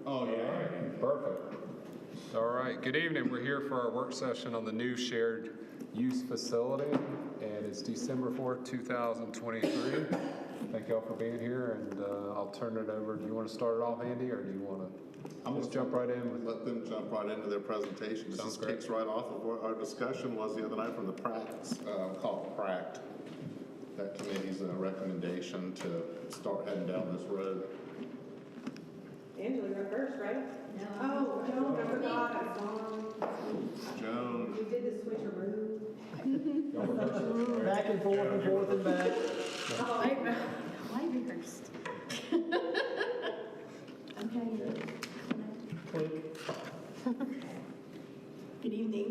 Oh, yeah, perfect. All right, good evening. We're here for our work session on the new shared use facility, and it's December 4th, 2023. Thank y'all for being here, and I'll turn it over. Do you want to start it off, Andy, or do you want to just jump right in? Let them jump right into their presentation. This just kicks right off of what our discussion was the other night from the called PRACT. That committee's recommendation to start heading down this road. Angela, you're first, right? No. Oh, Joan, I forgot. Joan. You did the switcheroo. Back and forth and back. Why rehearsed? Okay. Good evening.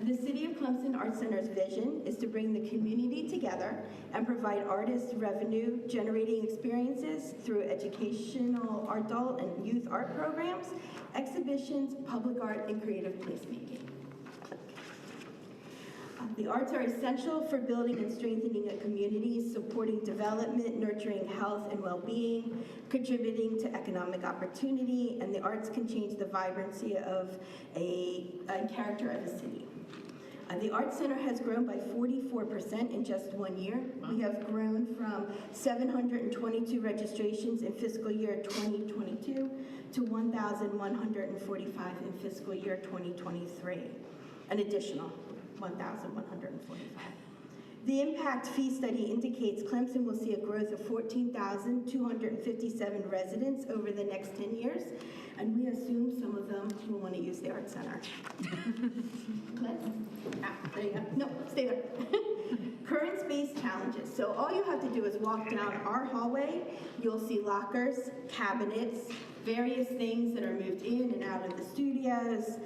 The City of Clemson Art Center's vision is to bring the community together and provide artists revenue-generating experiences through educational, adult, and youth art programs, exhibitions, public art, and creative placemaking. The arts are essential for building and strengthening a community, supporting development, nurturing health and well-being, contributing to economic opportunity, and the arts can change the vibrancy of a character of a city. The Arts Center has grown by 44% in just 1 year. We have grown from 722 registrations in fiscal year 2022 to 1,145 in fiscal year 2023, an additional 1,145. The impact fee study indicates Clemson will see a growth of 14,257 residents over the next 10 years, and we assume some of them will want to use the Art Center. There you go. No, stay there. Current space challenges. So all you have to do is walk down our hallway. You'll see lockers, cabinets, various things that are moved in and out of the studios.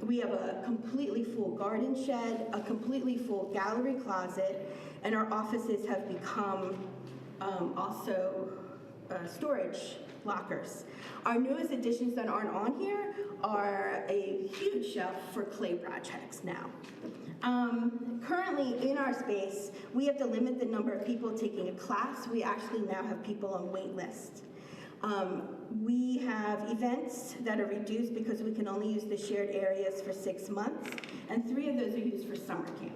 We have a completely full garden shed, a completely full gallery closet, and our offices have become also storage lockers. Our newest additions that aren't on here are a huge shelf for clay projects now. Currently in our space, we have to limit the number of people taking a class. We actually now have people on wait list. We have events that are reduced because we can only use the shared areas for 6 months, and 3 of those are used for summer camp.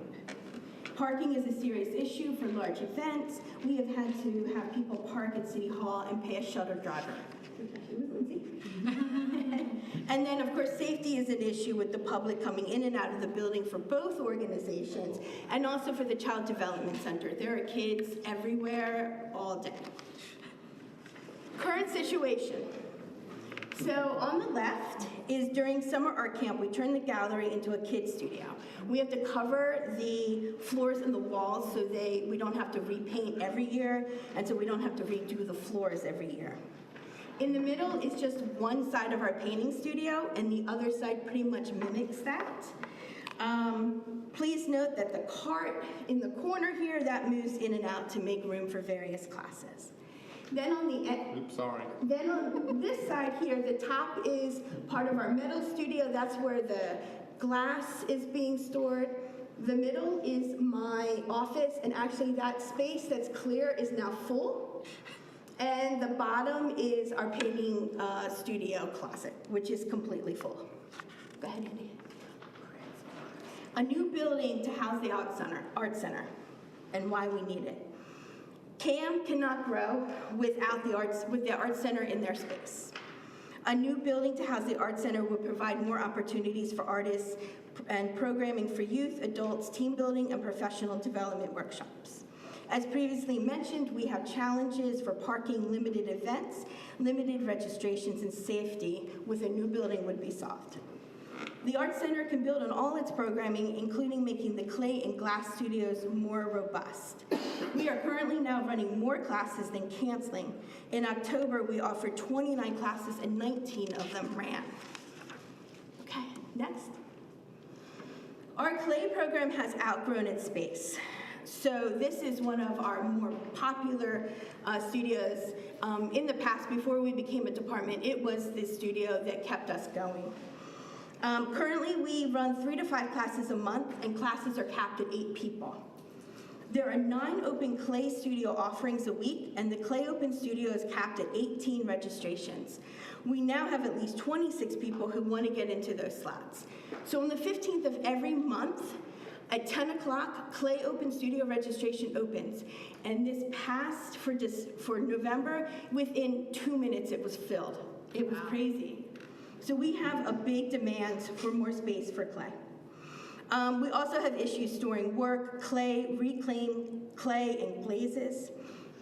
Parking is a serious issue for large events. We have had to have people park at City Hall and pay a shuttle driver. And then, of course, safety is an issue with the public coming in and out of the building for both organizations, and also for the Child Development Center. There are kids everywhere all day. Current situation. So on the left is during summer art camp, we turn the gallery into a kid's studio. We have to cover the floors and the walls so we don't have to repaint every year, and so we don't have to redo the floors every year. In the middle is just one side of our painting studio, and the other side pretty much mimics that. Please note that the cart in the corner here, that moves in and out to make room for various classes. Then on the end, Then on this side here, the top is part of our metal studio. That's where the glass is being stored. The middle is my office, and actually that space that's clear is now full. And the bottom is our painting studio closet, which is completely full. Go ahead, Andy. A new building to house the Art Center, and why we need it. CAM cannot grow without the Art Center in their space. A new building to house the Art Center would provide more opportunities for artists and programming for youth, adults, team building, and professional development workshops. As previously mentioned, we have challenges for parking, limited events, limited registrations, and safety with a new building would be solved. The Art Center can build on all its programming, including making the clay and glass studios more robust. We are currently now running more classes than canceling. In October, we offered 29 classes and 19 of them ran. Okay, next. Our clay program has outgrown its space. So this is one of our more popular studios. In the past, before we became a department, it was this studio that kept us going. Currently, we run 3 to 5 classes a month, and classes are capped at 8 people. There are 9 open clay studio offerings a week, and the Clay Open Studio is capped at 18 registrations. We now have at least 26 people who want to get into those slots. So on the 15th of every month, at 10 o'clock, Clay Open Studio registration opens. And this passed for November. Within 2 minutes, it was filled. It was crazy. So we have a big demand for more space for clay. We also have issues storing work, clay, reclaimed clay, and glazes.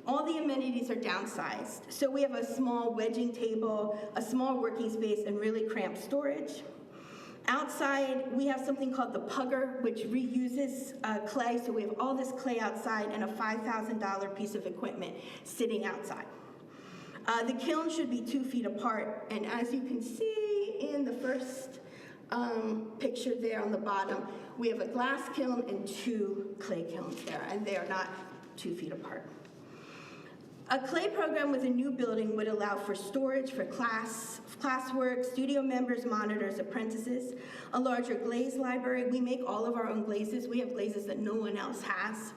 All the amenities are downsized. So we have a small wedging table, a small working space, and really cramped storage. Outside, we have something called the Pugger, which reuses clay. So we have all this clay outside and a $5,000 piece of equipment sitting outside. The kiln should be 2 feet apart. And as you can see in the first picture there on the bottom, we have a glass kiln and 2 clay kilns there, and they are not 2 feet apart. A clay program with a new building would allow for storage for classwork, studio members, monitors, apprentices, a larger glaze library. We make all of our own glazes. We have glazes that no one else has.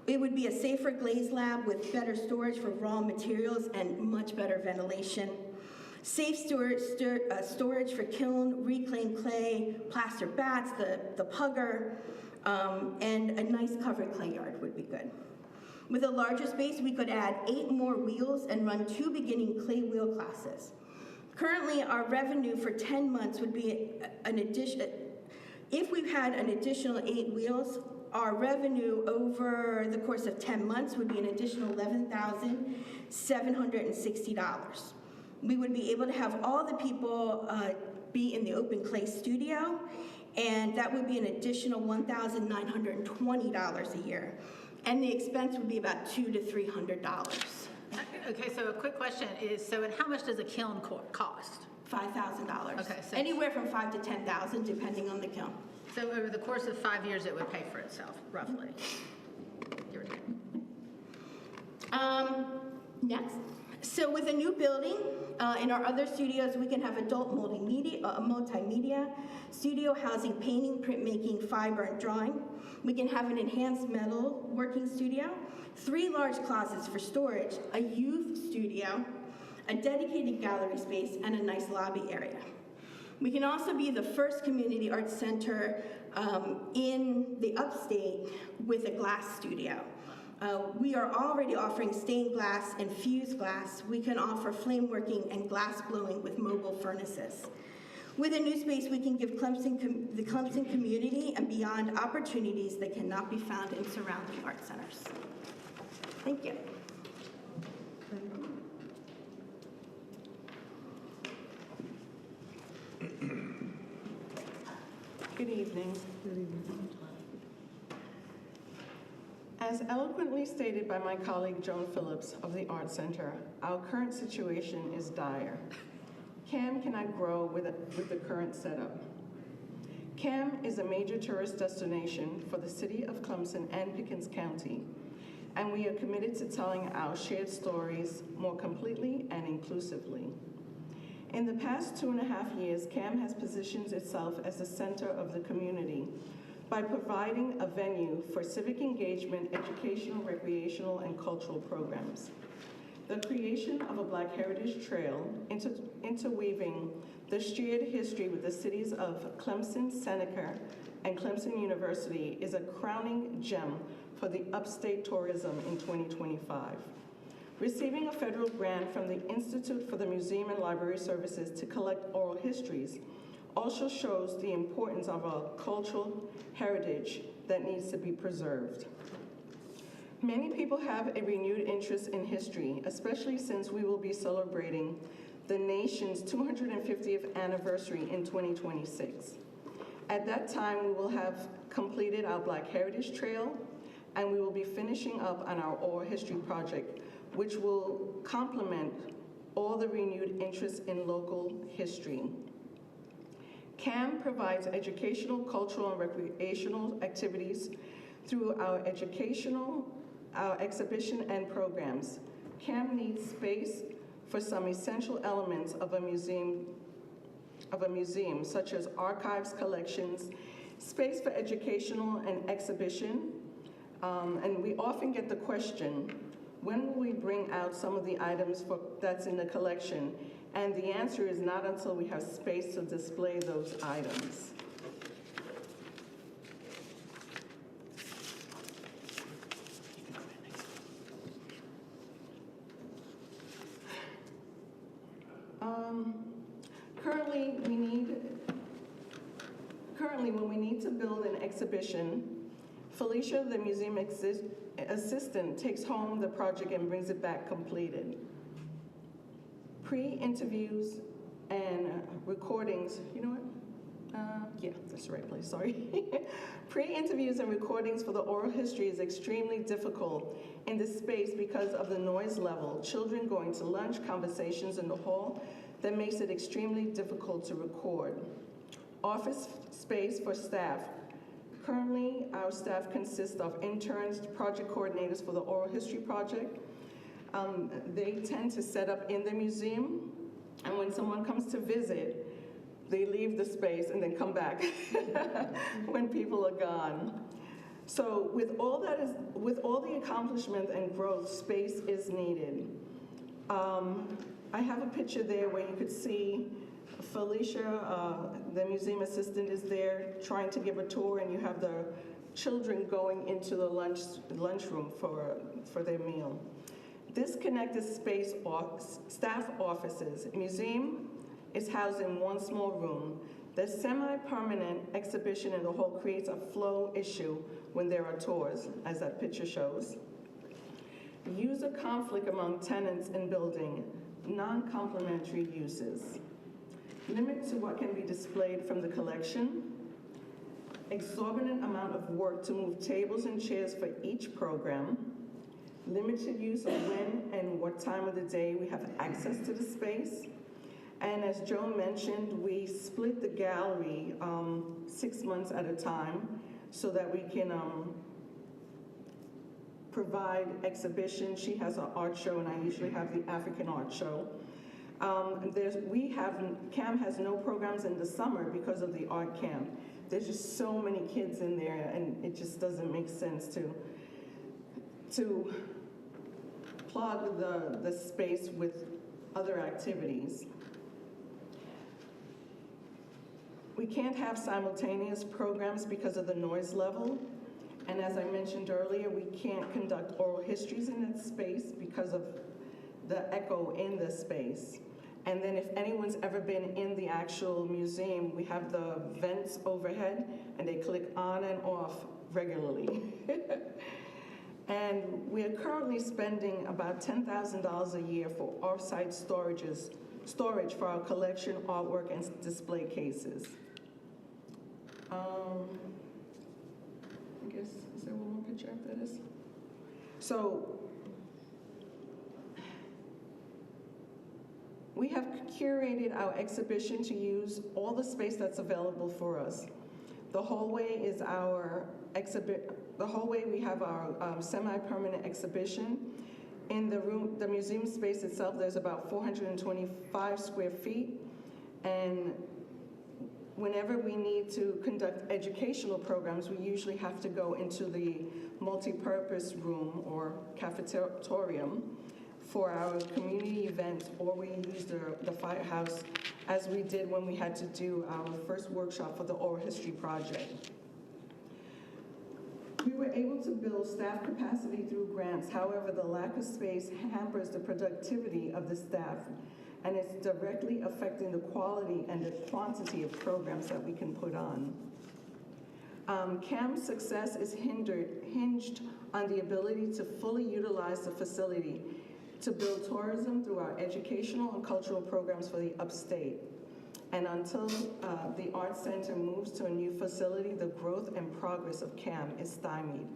It would be a safer glaze lab with better storage for raw materials and much better ventilation. Safe storage for kiln, reclaimed clay, plaster bats, the Pugger, and a nice covered clay yard would be good. With a larger space, we could add 8 more wheels and run 2 beginning clay wheel classes. Currently, our revenue for 10 months would be an addition. If we had an additional 8 wheels, our revenue over the course of 10 months would be an additional $11,760. We would be able to have all the people be in the open clay studio, and that would be an additional $1,920 a year. And the expense would be about $200 to $300. Okay, so a quick question is, and how much does a kiln cost? $5,000. Okay, so- anywhere from $5,000 to $10,000, depending on the kiln. So over the course of 5 years, it would pay for itself, roughly? Give or take. Next. So with a new building, in our other studios, we can have adult multimedia studio housing painting, printmaking, fiber, and drawing. We can have an enhanced metal working studio, 3 large closets for storage, a youth studio, a dedicated gallery space, and a nice lobby area. We can also be the first community arts center in the upstate with a glass studio. We are already offering stained glass and fused glass. We can offer flame working and glass blowing with mobile furnaces. With a new space, we can give the Clemson community and beyond opportunities that cannot be found in surrounding art centers. Thank you. Good evening. As eloquently stated by my colleague Joan Phillips of the Art Center, our current situation is dire. CAM cannot grow with the current setup. CAM is a major tourist destination for the city of Clemson and Pickens County, and we are committed to telling our shared stories more completely and inclusively. In the past 2.5 years, CAM has positioned itself as the center of the community by providing a venue for civic engagement, educational, recreational, and cultural programs. The creation of a Black Heritage Trail interweaving the shared history with the cities of Clemson, Seneca, and Clemson University is a crowning gem for the upstate tourism in 2025. Receiving a federal grant from the Institute for the Museum and Library Services to collect oral histories also shows the importance of our cultural heritage that needs to be preserved. Many people have a renewed interest in history, especially since we will be celebrating the nation's 250th anniversary in 2026. At that time, we will have completed our Black Heritage Trail, and we will be finishing up on our oral history project, which will complement all the renewed interest in local history. CAM provides educational, cultural, and recreational activities through our exhibition and programs. CAM needs space for some essential elements of a museum, such as archives, collections, space for educational and exhibition, And we often get the question, when will we bring out some of the items that's in the collection? And the answer is not until we have space to display those items. Currently, when we need to build an exhibition, Felicia, the museum assistant, takes home the project and brings it back completed. Pre-interviews and recordings, you know what? Yeah, that's the right place, sorry. Pre-interviews and recordings for the oral history is extremely difficult in this space because of the noise level, children going to lunch, conversations in the hall, that makes it extremely difficult to record. Office space for staff. Currently, our staff consists of interns, project coordinators for the oral history project. They tend to set up in the museum, and when someone comes to visit, they leave the space and then come back when people are gone. So with all the accomplishment and growth, space is needed. I have a picture there where you could see Felicia, the museum assistant, is there trying to give a tour, and you have the children going into the lunchroom for their meal. Disconnected space staff offices. Museum is housed in one small room. The semi-permanent exhibition in the hall creates a flow issue when there are tours, as that picture shows. User conflict among tenants in building, non-complementary uses. Limit to what can be displayed from the collection. Exorbitant amount of work to move tables and chairs for each program. Limited use of when and what time of the day we have access to the space. And as Joe mentioned, we split the gallery 6 months at a time so that we can provide exhibitions. She has an art show, and I usually have the African art show. CAM has no programs in the summer because of the art camp. There's just so many kids in there, and it just doesn't make sense to plug the space with other activities. We can't have simultaneous programs because of the noise level. And as I mentioned earlier, we can't conduct oral histories in that space because of the echo in the space. And then if anyone's ever been in the actual museum, we have the vents overhead, and they click on and off regularly. And we are currently spending about $10,000 a year for off-site storage for our collection, artwork, and display cases. I guess, is there one more picture after this? So, we have curated our exhibition to use all the space that's available for us. The hallway is our the hallway, we have our semi-permanent exhibition. In the room, the museum space itself, there's about 425 square feet. And whenever we need to conduct educational programs, we usually have to go into the multi-purpose room or cafetorium for our community events, or we use the firehouse, as we did when we had to do our first workshop for the oral history project. We were able to build staff capacity through grants. However, the lack of space hampers the productivity of the staff, and it's directly affecting the quality and the quantity of programs that we can put on. CAM's success is hinged on the ability to fully utilize the facility to build tourism through our educational and cultural programs for the upstate. And until the Art Center moves to a new facility, the growth and progress of CAM is stymied.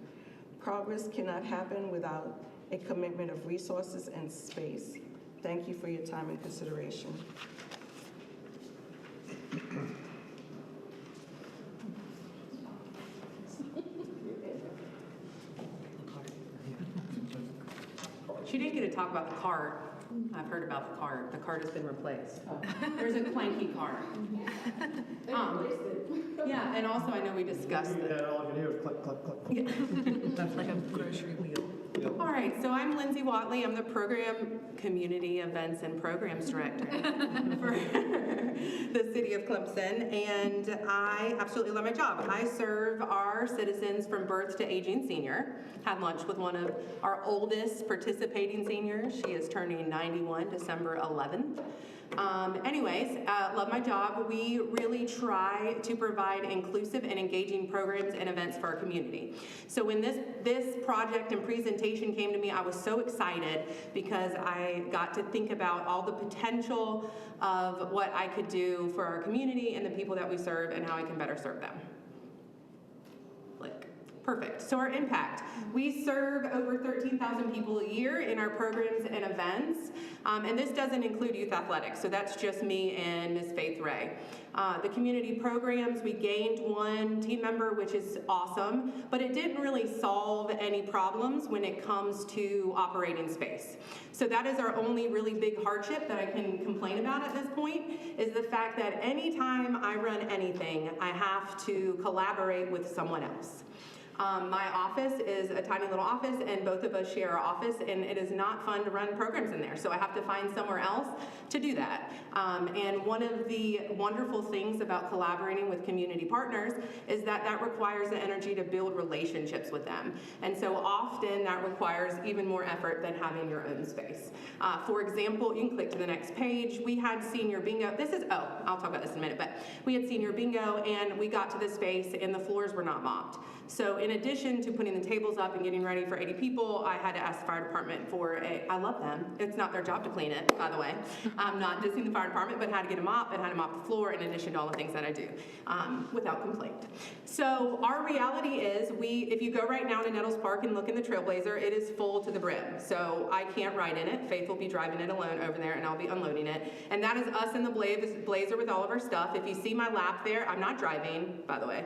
Progress cannot happen without a commitment of resources and space. Thank you for your time and consideration. She didn't get to talk about the cart. I've heard about the cart. The cart has been replaced. There's a clanky cart. Yeah, and also I know we discussed You that. had all you can do is click, click, click. That's like a grocery wheel. All right, so I'm Lindsay Watley. I'm the Program Community Events and Programs Director for the city of Clemson, and I absolutely love my job. I serve our citizens from birth to aging senior. Had lunch with one of our oldest participating seniors. She is turning 91 December 11th. Love my job. We really try to provide inclusive and engaging programs and events for our community. So when this project and presentation came to me, I was so excited because I got to think about all the potential of what I could do for our community and the people that we serve and how I can better serve them. Perfect. So our impact. We serve over 13,000 people a year in our programs and events, and this doesn't include youth athletics, so that's just me and Ms. Faith Ray. The community programs, we gained one team member, which is awesome, but it didn't really solve any problems when it comes to operating space. So that is our only really big hardship that I can complain about at this point, is the fact that anytime I run anything, I have to collaborate with someone else. My office is a tiny little office, and both of us share our office, and it is not fun to run programs in there, so I have to find somewhere else to do that. And one of the wonderful things about collaborating with community partners is that that requires the energy to build relationships with them. And so often that requires even more effort than having your own space. For example, you can click to the next page. We had senior bingo. I'll talk about this in a minute, but we had senior bingo, and we got to the space, and the floors were not mopped. So in addition to putting the tables up and getting ready for 80 people, I had to ask the fire department I love them. It's not their job to clean it, by the way. I'm not dissing the fire department, but had to get a mop and had to mop the floor in addition to all the things that I do without complaint. So our reality is if you go right now to Nettles Park and look in the Trailblazer, it is full to the brim. So I can't ride in it. Faith will be driving it alone over there, and I'll be unloading it. And that is us in the Blazer with all of our stuff. If you see my lap there, I'm not driving, by the way.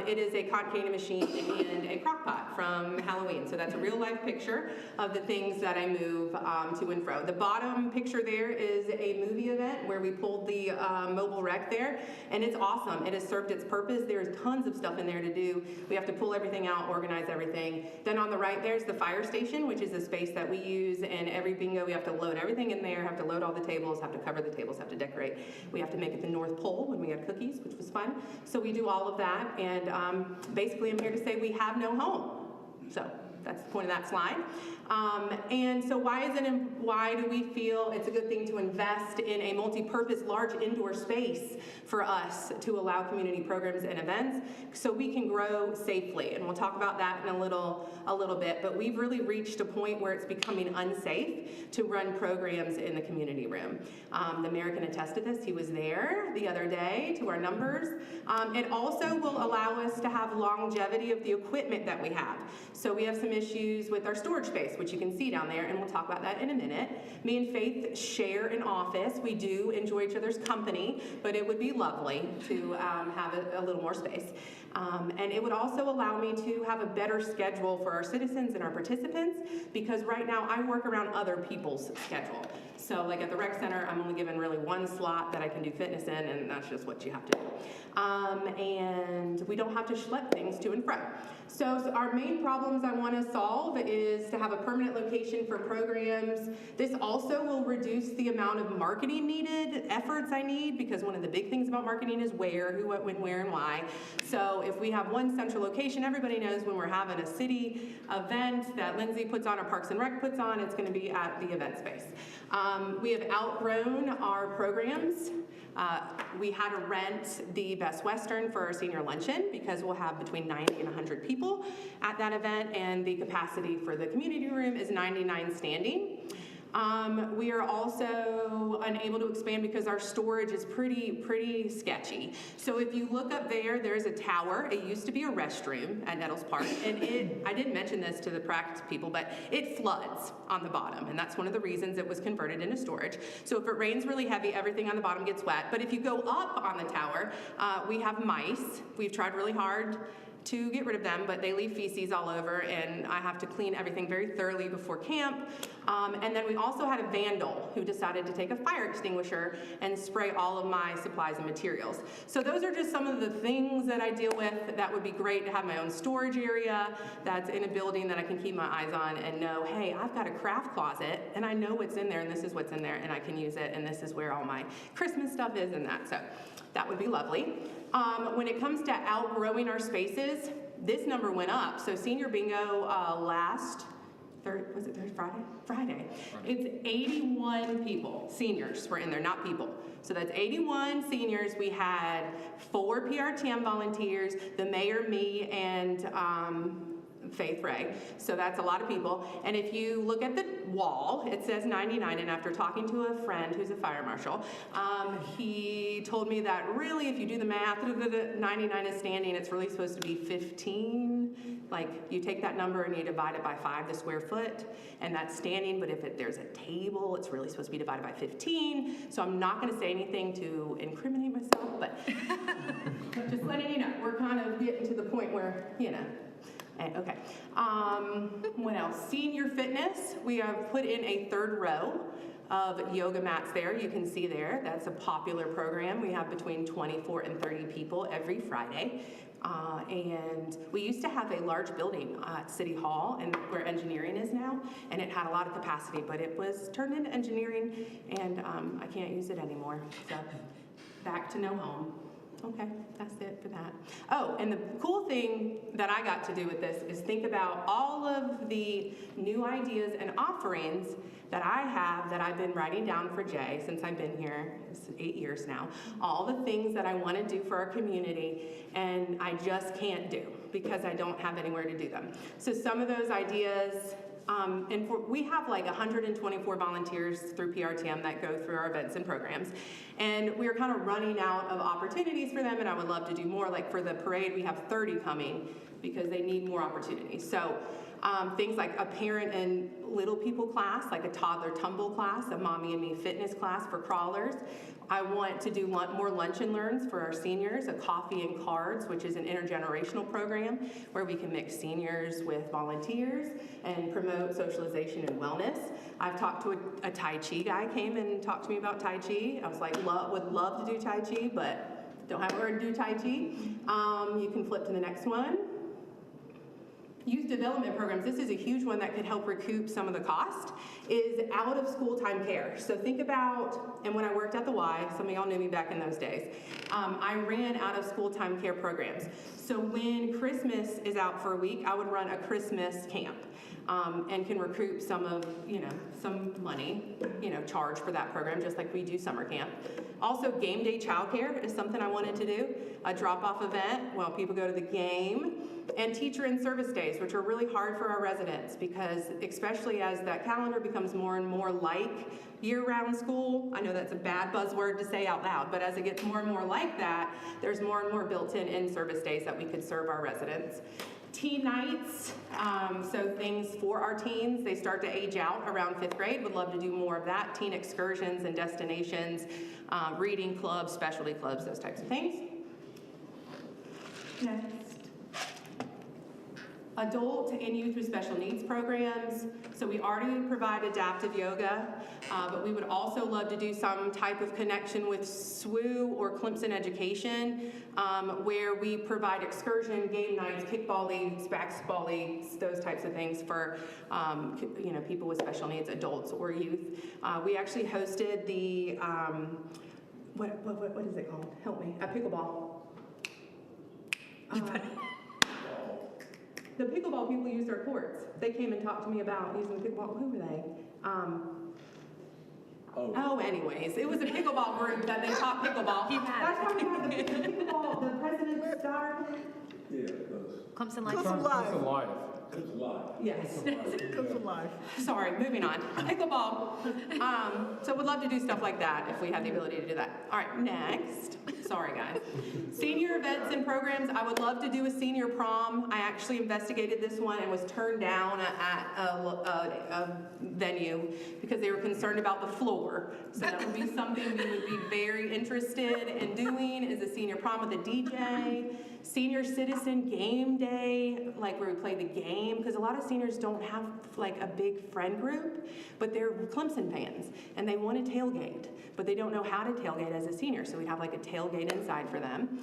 It is a cotton candy machine and a crock pot from Halloween. So that's a real life picture of the things that I move to and fro. The bottom picture there is a movie event where we pulled the mobile rec there, and it's awesome. It has served its purpose. There's tons of stuff in there to do. We have to pull everything out, organize everything. Then on the right there's the fire station, which is a space that we use, and every bingo we have to load everything in there, have to load all the tables, have to cover the tables, have to decorate. We have to make it the North Pole when we had cookies, which was fun. So we do all of that, and basically I'm here to say we have no home. So that's the point of that slide. And so why do we feel it's a good thing to invest in a multi-purpose large indoor space for us to allow community programs and events so we can grow safely? And we'll talk about that in a little bit, but we've really reached a point where it's becoming unsafe to run programs in the community room. The mayor can attest to this. He was there the other day to our numbers. It also will allow us to have longevity of the equipment that we have. So we have some issues with our storage space, which you can see down there, and we'll talk about that in a minute. Me and Faith share an office. We do enjoy each other's company, but it would be lovely to have a little more space. And it would also allow me to have a better schedule for our citizens and our participants, because right now I work around other people's schedule. So like at the rec center, I'm only given really one slot that I can do fitness in, and that's just what you have to do. And we don't have to schlep things to and fro. So our main problems I want to solve is to have a permanent location for programs. This also will reduce the amount of marketing needed, efforts I need, because one of the big things about marketing is where, who, what, when, where, and why. So if we have one central location, everybody knows when we're having a city event that Lindsay puts on or Parks and Rec puts on, it's going to be at the event space. We have outgrown our programs. We had to rent the Best Western for our senior luncheon because we'll have between 90 and 100 people at that event, and the capacity for the community room is 99 standing. We are also unable to expand because our storage is pretty sketchy. So if you look up there, there's a tower. It used to be a restroom at Nettles Park, and I didn't mention this to the practice people, but it floods on the bottom, and that's one of the reasons it was converted into storage. So if it rains really heavy, everything on the bottom gets wet. But if you go up on the tower, we have mice. We've tried really hard to get rid of them, but they leave feces all over, and I have to clean everything very thoroughly before camp. And then we also had a vandal who decided to take a fire extinguisher and spray all of my supplies and materials. So those are just some of the things that I deal with. That would be great to have my own storage area that's in a building that I can keep my eyes on and know, hey, I've got a craft closet, and I know what's in there, and this is what's in there, and I can use it, and this is where all my Christmas stuff is and that. So that would be lovely. When it comes to outgrowing our spaces, this number went up. So senior bingo Friday. It's 81 people, seniors were in there, not people. So that's 81 seniors. We had 4 PRTM volunteers, the mayor, me, and Faith Ray. So that's a lot of people. And if you look at the wall, it says 99, and after talking to a friend who's a fire marshal, he told me that really, if you do the math, 99 is standing, it's really supposed to be 15. Like, you take that number and you divide it by 5, the square foot, and that's standing, but if there's a table, it's really supposed to be divided by 15. So I'm not gonna say anything to incriminate myself, but just letting you know, we're kind of getting to the point where, you know. Okay. What else? Senior fitness. We have put in a 3rd row of yoga mats there. You can see there. That's a popular program. We have between 24 and 30 people every Friday. And we used to have a large building at City Hall, and where engineering is now, and it had a lot of capacity, but it was turned into engineering, and I can't use it anymore. So back to no home. Okay, that's it for that. Oh, and the cool thing that I got to do with this is think about all of the new ideas and offerings that I have that I've been writing down for Jay since I've been here. It's 8 years now. All the things that I want to do for our community, and I just can't do because I don't have anywhere to do them. So some of those ideas, we have like 124 volunteers through PRTM that go through our events and programs. And we're kind of running out of opportunities for them, and I would love to do more. Like for the parade, we have 30 coming because they need more opportunities. So things like a parent and little people class, like a toddler tumble class, a mommy and me fitness class for crawlers. I want to do more lunch and learns for our seniors, a coffee and cards, which is an intergenerational program where we can mix seniors with volunteers and promote socialization and wellness. I've talked to a Tai Chi guy, came and talked to me about Tai Chi. I was like, would love to do Tai Chi, but don't have where to do Tai Chi. You can flip to the next one. Youth development programs, this is a huge one that could help recoup some of the cost, is out of school time care. So think about, and when I worked at the Y, some of y'all knew me back in those days, I ran out of school time care programs. So when Christmas is out for a week, I would run a Christmas camp. And can recoup some of, some money, charge for that program, just like we do summer camp. Also, game day childcare is something I wanted to do, a drop-off event while people go to the game, and teacher and service days, which are really hard for our residents because especially as that calendar becomes more and more like year-round school, I know that's a bad buzzword to say out loud, but as it gets more and more like that, there's more and more built-in in-service days that we could serve our residents. Teen nights, so things for our teens, they start to age out around 5th grade. Would love to do more of that. Teen excursions and destinations, reading clubs, specialty clubs, those types of things. Next. Adult and youth with special needs programs. So we already provide adaptive yoga, but we would also love to do some type of connection with SWU or Clemson Education, where we provide excursion, game nights, kickball leagues, basketball leagues, those types of things for people with special needs, adults or youth. We actually hosted the, what is it called? Help me, a pickleball. The pickleball people used our courts. They came and talked to me about using the pickleball. Who were they? Anyways, it was a pickleball group that they taught pickleball. That's why we have the pickleball, the president's daughter. Yeah, it does. Clemson Life. Clemson Life. Yes. Good for life. Sorry, moving on. Pickleball. So would love to do stuff like that if we had the ability to do that. All right, next. Sorry, guys. Senior events and programs. I would love to do a senior prom. I actually investigated this one and was turned down at a venue because they were concerned about the floor. So that would be something we would be very interested in doing, is a senior prom with a DJ. Senior citizen game day, like where we play the game, because a lot of seniors don't have like a big friend group, but they're Clemson fans and they want to tailgate, but they don't know how to tailgate as a senior, so we'd have like a tailgate inside for them.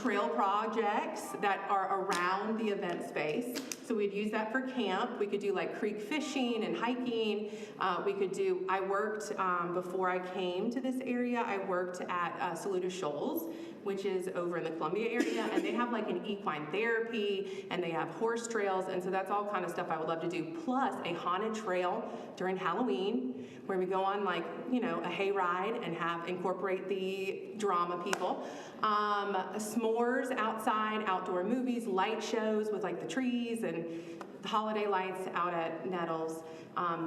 Trail projects that are around the event space, so we'd use that for camp. We could do like creek fishing and hiking. We could do, I worked, before I came to this area, I worked at Saluda Shoals, which is over in the Columbia area, and they have like an equine therapy, and they have horse trails, and so that's all kind of stuff I would love to do. Plus a haunted trail during Halloween, where we go on like, you know, a hayride and incorporate the drama people. S'mores outside, outdoor movies, light shows with like the trees and the holiday lights out at Nettles.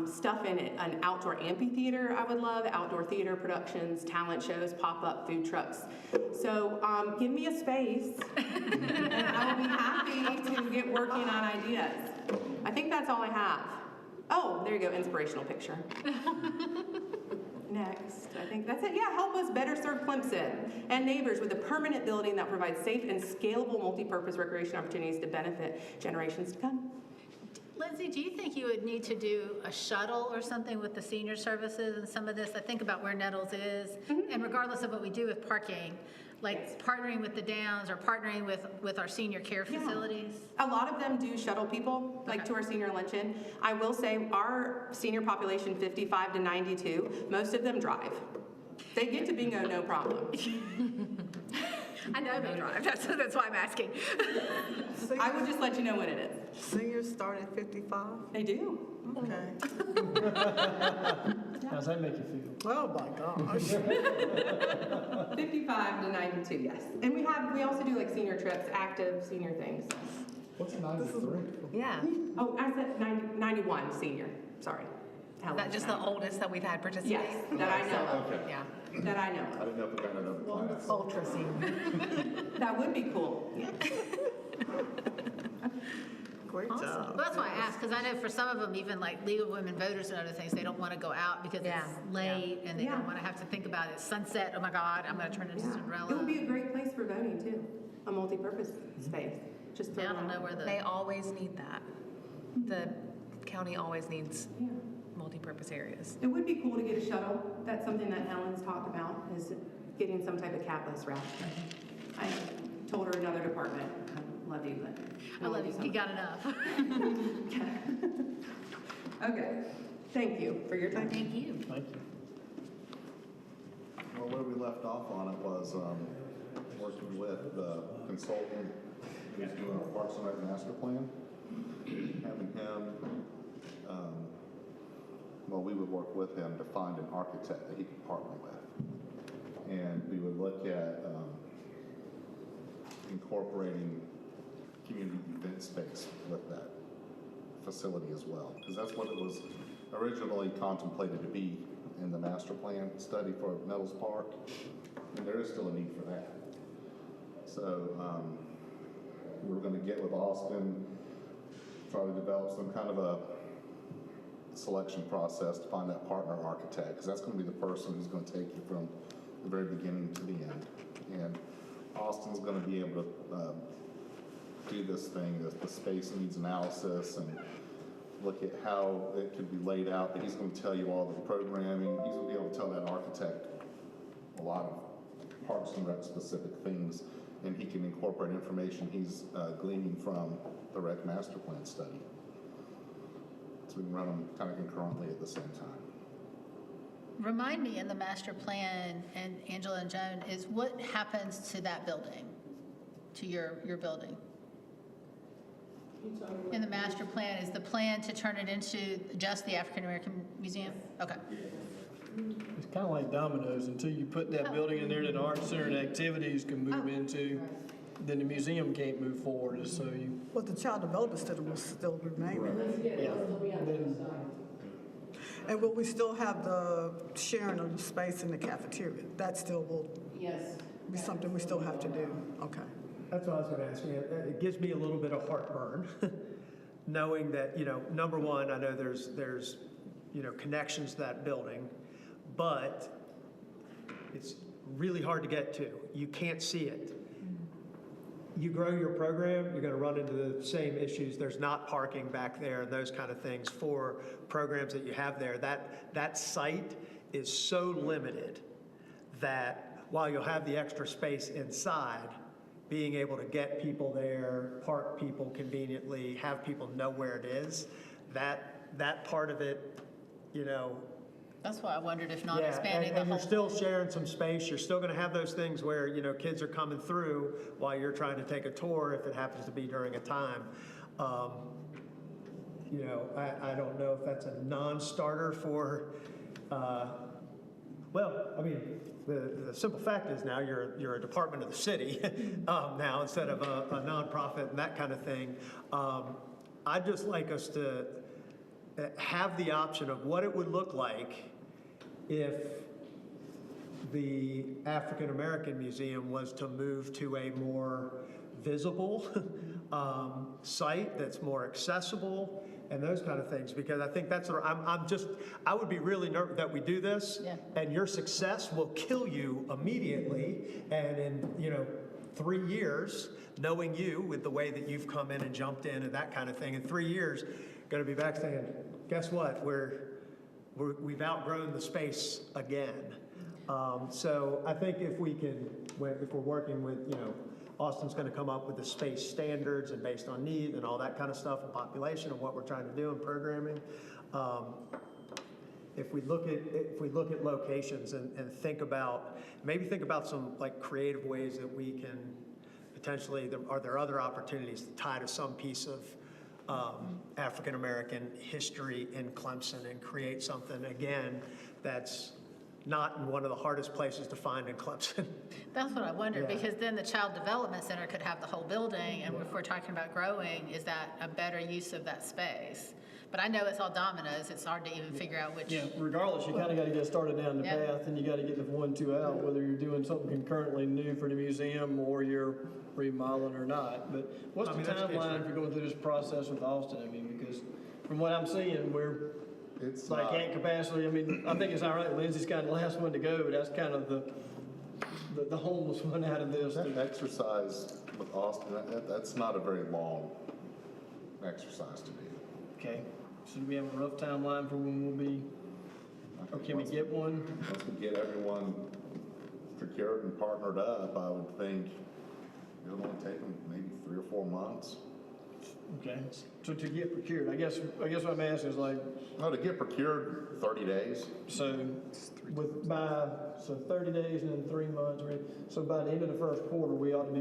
Stuff in an outdoor amphitheater I would love, outdoor theater productions, talent shows, pop-up food trucks. So give me a space and I will be happy to get working on ideas. I think that's all I have. Oh, there you go, inspirational picture. Next, I think that's it. Yeah, help us better serve Clemson and neighbors with a permanent building that provides safe and scalable multi-purpose recreation opportunities to benefit generations to come. Lindsay, do you think you would need to do a shuttle or something with the senior services and some of this? I think about where Nettles is, and regardless of what we do with parking, like partnering with the Downs or partnering with our senior care facilities? A lot of them do shuttle people, like to our senior luncheon. I will say our senior population, 55 to 92, most of them drive. They get to bingo, no problem. I know they drive, that's why I'm asking. I would just let you know when it is. Seniors start at 55? They do. Okay. How's that make you feel? Oh, my gosh. 55 to 92, yes. And we also do like senior trips, active senior things. What's 93? Yeah, Oh, I said 91 senior, sorry. not just the oldest that we've had participate. Yes, that I know of. Okay. Yeah. That I know of. I didn't know if we got another class. Ultra senior. That would be cool. Great Awesome. job. Well, that's why I asked, because I know for some of them, even like League of Women Voters and other things, they don't want to go out because Yeah, it's late and they Yeah. don't want to have to think about it. Sunset, oh my God, I'm going to turn into Yeah. Cinderella. It would be a great place for voting too, a multi-purpose space. Just Now I throw don't it know out. where the, They always need that. The county always needs Yeah. multi-purpose areas. It would be cool to get a shuttle. That's something that Helen's talked about, is getting some type of cabless route. I told her another department, I love you, but. I love you, you got enough. Okay, thank you for your time. Thank you. Thank you. Well, where we left off on it was working with the consultant who's doing our Parks and Rec master plan, having him, well, we would work with him to find an architect that he could partner with. And we would look at incorporating community event space with that facility as well, because that's what it was originally contemplated to be in the master plan study for Nettles Park, and there is still a need for that. So we're going to get with Austin, try to develop some kind of a selection process to find that partner architect, because that's going to be the person who's going to take you from the very beginning to the end. And Austin's going to be able to do this thing, the space needs analysis, and look at how it could be laid out, but he's going to tell you all the programming. He's going to be able to tell that architect a lot of Parks and Rec specific things, and he can incorporate information he's gleaning from the Rec Master Plan study. So we can run them kind of concurrently at the same time. Remind me in the master plan, and Angela and Joan, is what happens to that building, to your building? In the master plan, is the plan to turn it into just the African American Museum? Okay. It's kind of like dominoes. Until you put that building in there that the art center and activities can move into, then the museum can't move forward, so you, But the child development center will still remain. yeah. Then And will we still have the sharing of the space in the cafeteria? That still will be something we still have to do? Okay. That's what I was going to ask you. It gives me a little bit of heartburn, knowing that, number one, I know there's connections to that building, but it's really hard to get to. You can't see it. You grow your program, you're going to run into the same issues. There's not parking back there and those kind of things for programs that you have there. That site is so limited that while you'll have the extra space inside, being able to get people there, park people conveniently, have people know where it is, that part of it, That's why I wondered if not yeah, expanding and the you're whole. still sharing some space. You're still going to have those things where, kids are coming through while you're trying to take a tour if it happens to be during a time. I don't know if that's a non-starter for, the simple fact is now you're a department of the city now instead of a nonprofit and that kind of thing. I'd just like us to have the option of what it would look like if the African American Museum was to move to a more visible site that's more accessible and those kind of things, because I think that's what I would be really nervous that we do this, Yeah. and your success will kill you immediately, and in 3 years, knowing you with the way that you've come in and jumped in and that kind of thing, in 3 years, going to be back saying, guess what, we've outgrown the space again. So I think if we're working with, Austin's going to come up with the space standards and based on need and all that kind of stuff and population and what we're trying to do in programming. If we look at locations and think about some like creative ways that we can potentially, are there other opportunities to tie to some piece of African American history in Clemson and create something again that's not in one of the hardest places to find in Clemson. That's what I wondered, Yeah. because then the Child Development Center could have the whole building, and if we're talking about growing, is that a better use of that space? But I know it's all dominoes, it's hard to even figure out which. yeah, regardless, you kind of got to get started down the Yeah. path, and you got to get the 1, 2 out, whether you're doing something concurrently new for the museum or you're remodeling or not. But what's the that's good, timeline sir. for going through this process with Austin? I mean, because from what I'm seeing, It's like not, at capacity. I mean, I think it's all right. Lindsay's kind of the last one to go, but that's kind of the homeless one out of this. that exercise with Austin, that's not a very long exercise to do. Okay, so do we have a rough timeline for when we'll be, or can we get one? Once we get everyone procured and partnered up, I would think it'll only take them maybe 3 or 4 months. Okay, so to get procured, I guess what I'm asking is like, No, to get procured, 30 days. so 30 days and then 3 months, right? So by the end of the first quarter, we ought to be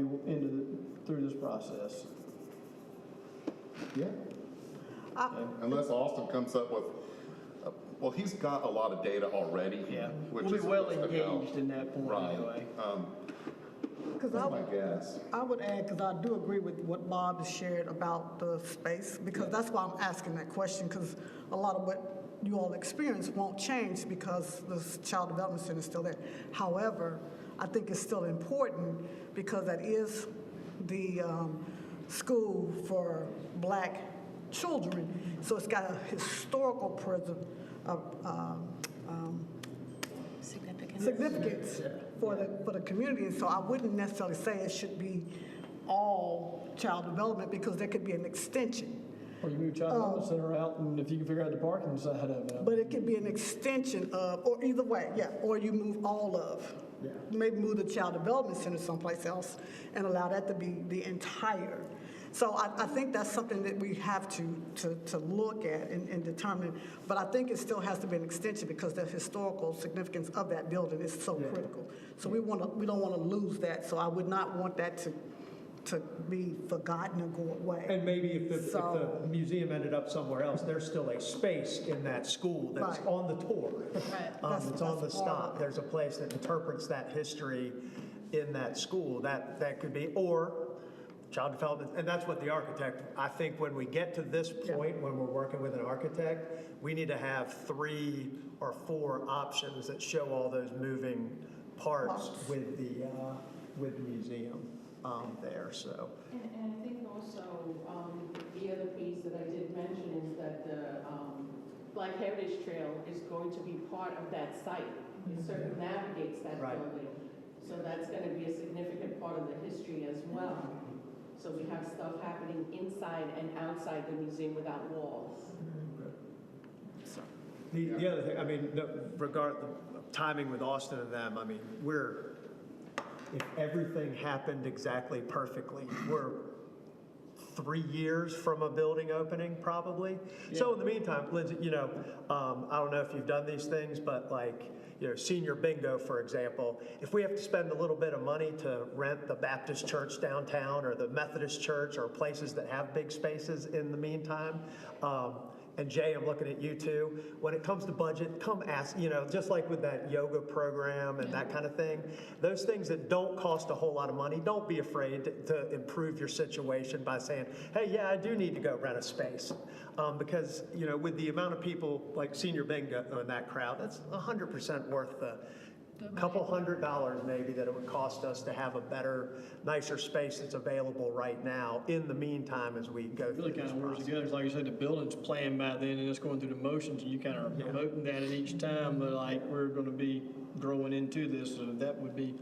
through this process. Yeah. Unless Austin comes up with, well, he's got a lot of data already. Yeah, Which we'll be is well what's gonna help. engaged in that point Right. anyway. Because That's my guess. I would add, because I do agree with what Bob has shared about the space, because that's why I'm asking that question, because a lot of what you all experience won't change because the Child Development Center is still there. However, I think it's still important because that is the school for Black children, so it's got a historical significance for the community. And so I wouldn't necessarily say it should be all child development, because there could be an extension. Or you move Child Development Center out, and if you can figure out the parking side of it. But it could be an extension of, or either way, yeah, or you move all of. Maybe move the Child Development Center someplace else and allow that to be the entire. So I think that's something that we have to look at and determine. But I think it still has to be an extension because the historical significance of that building is so critical. So we don't want to lose that. So I would not want that to be forgotten or go away. And maybe if the museum ended up somewhere else, there's still a space in that school that's Right. on the tour. Right. It's on the That's stop. part of it. There's a place that interprets that history in that school. That could be, or child development, and that's what the architect, I think when we get to this point, when we're working with an architect, we need to have 3 or 4 options that show all those moving parts with the museum there, so. And I think also, the other piece that I did mention is that the Black Heritage Trail is going to be part of that site. It circumnavigates that Right. building. So that's going to be a significant part of the history as well. So we have stuff happening inside and outside the museum without walls. The other thing, I mean, regard the timing with Austin and them, I mean, if everything happened exactly perfectly, we're 3 years from a building opening, probably. So in the meantime, Lindsay, I don't know if you've done these things, but like, senior bingo, for example, if we have to spend a little bit of money to rent the Baptist church downtown or the Methodist church or places that have big spaces in the meantime, and Jay, I'm looking at you too. When it comes to budget, come ask, just like with that yoga program and that kind of thing, those things that don't cost a whole lot of money, don't be afraid to improve your situation by saying, hey, yeah, I do need to go rent a space. Because, with the amount of people like senior bingo in that crowd, that's 100% worth the couple $100 maybe that it would cost us to have a better, nicer space that's available right now in the meantime as we go It really through kind this of works process. together. It's like you said, the building's planned by then and it's going through the motions and you kind of are promoting that at each time, but like we're going to be growing into this, so that would be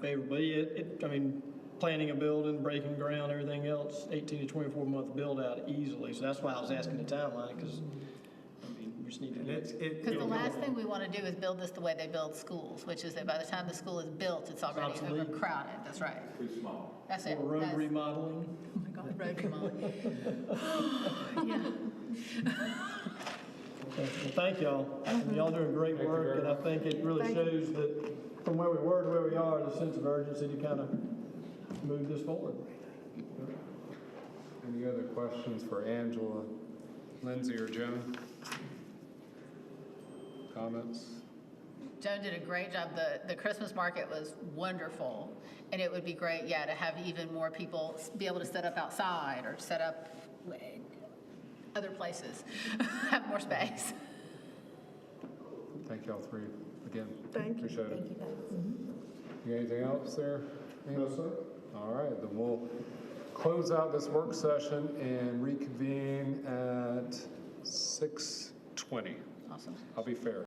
favorable. But planning a building, breaking ground, everything else, 18 to 24 month build out easily. So that's why I was asking the timeline, because we just need to get Because the last thing we want to do is build this the way they build schools, which is that by the time the school is built, it's already obsolete. overcrowded. That's right. Too small. That's it. road That's- remodeling. Oh my God, road remodeling. Yeah. Well, thank y'all. Y'all doing great Thank you work, very and I think it really shows that from where we were to where we are, the sense of urgency to kind of move this forward. Any other questions for Angela, Lindsay, or Joan? Comments? Joan did a great job. The Christmas market was wonderful. And it would be great, to have even more people be able to set up outside or set up other places, have more space. Thank y'all 3 again. Thank you. Appreciate it. You got anything else there? No, sir. All right, then we'll close out this work session and reconvene at 6:20. Awesome. I'll be fair.